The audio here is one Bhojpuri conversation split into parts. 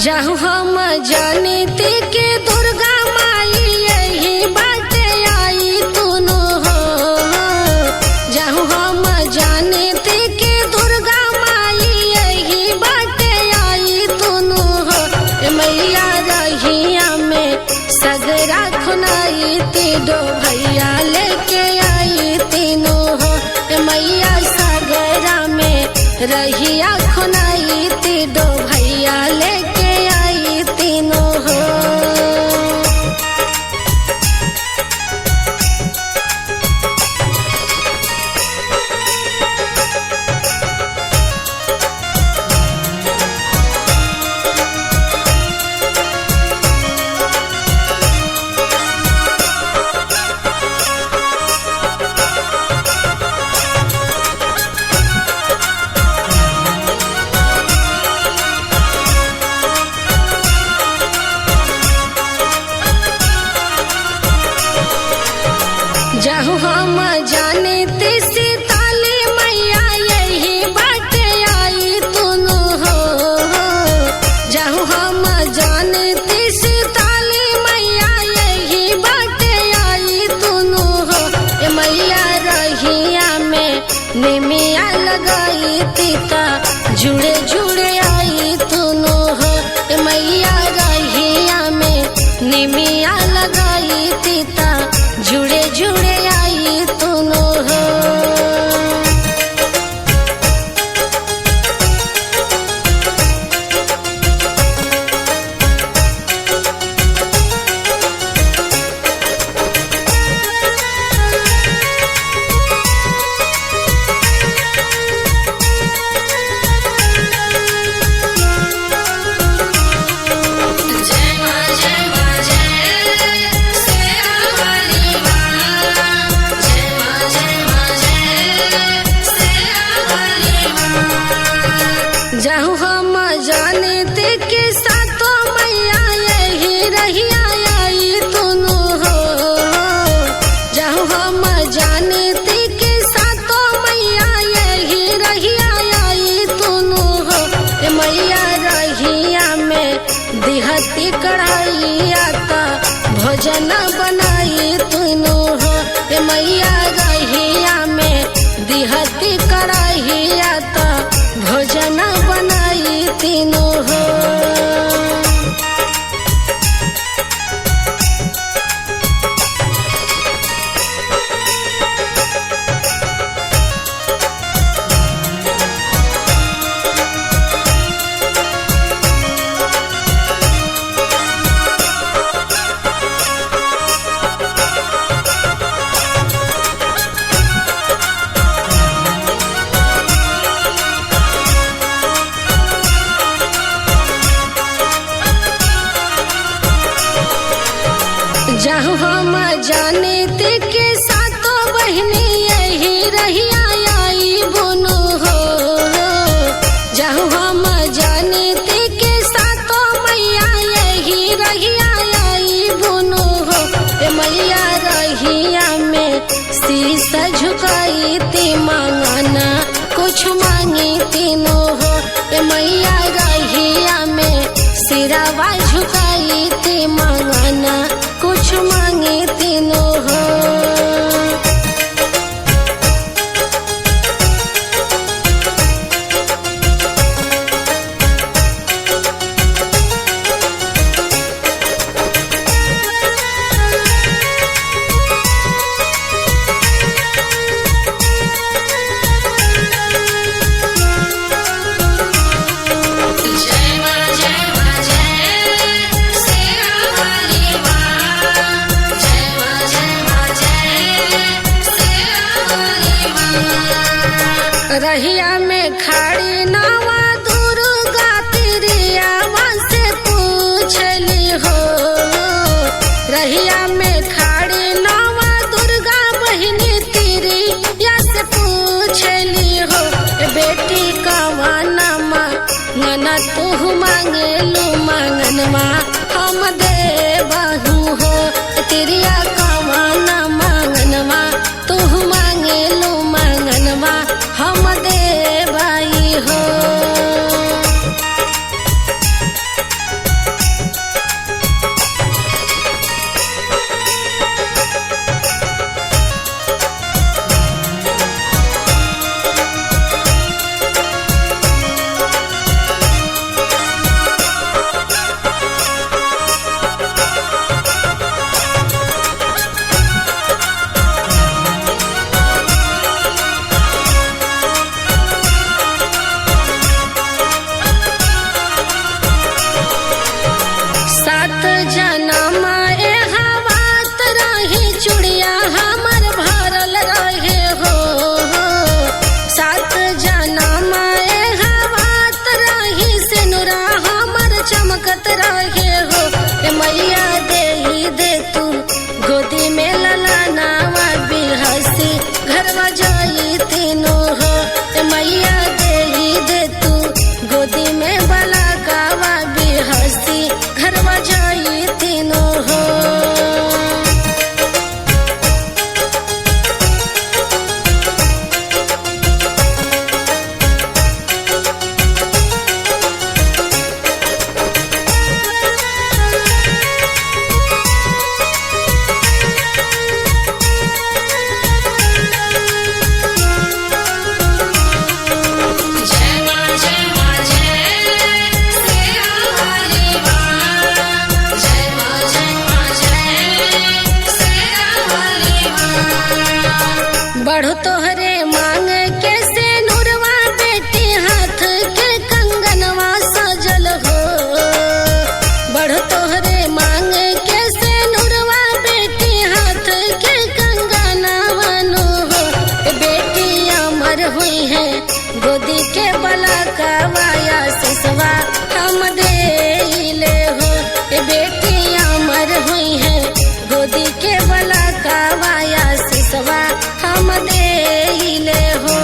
जाहु हम जानते के दुर्गा माई यही बाटे आई तुनु हो। जाहु हम जानते के दुर्गा माई यही बाटे आई तुनु हो। मैया रहिया में सगरा खुनाई तीडो भैया लेके आई तीनों हो। मैया सगरा में रहिया खुनाई तीडो भैया लेके आई तीनों हो। जाहु हम जानते सीताली मैया यही बाटे आई तुनु हो। जाहु हम जानते सीताली मैया यही बाटे आई तुनु हो। मैया रहिया में निमिया लगाई तीता जुड़े जुड़े आई तुनु हो। मैया रहिया में निमिया लगाई तीता जुड़े जुड़े आई तुनु हो। जाहु हम जानते के सातों मैया यही रहिया आई तुनु हो। जाहु हम जानते के सातों मैया यही रहिया आई तुनु हो। मैया रहिया में दिहती कढ़ाई आता भोजन बनाई तुनु हो। मैया रहिया में दिहती कढ़ाई आता भोजन बनाई तीनों हो। जाहु हम जानते के सातों बहनी यही रहिया आई बुनु हो। जाहु हम जानते के सातों मैया यही रहिया आई बुनु हो। मैया रहिया में शीश झुकाई ती मांगना कुछ मांगी तीनों हो। मैया रहिया में सिरावा झुकाई ती मांगना कुछ मांगे तीनों हो। रहिया में खाड़ी नावा दुर्गा तिरिया से पूछली हो। रहिया में खाड़ी नावा दुर्गा बहिनी तिरिया से पूछली हो। बेटी कवाना मांगना तू मांगेलू मांगनवा हम देबहू हो। तिरिया कवाना मांगनवा तू मांगेलू मांगनवा हम देबाई हो। के बला कवाया सिसवा हम देले हो। ए बेटी अमर हुई है गोदी के बला कवाया सिसवा हम देले हो।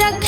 रख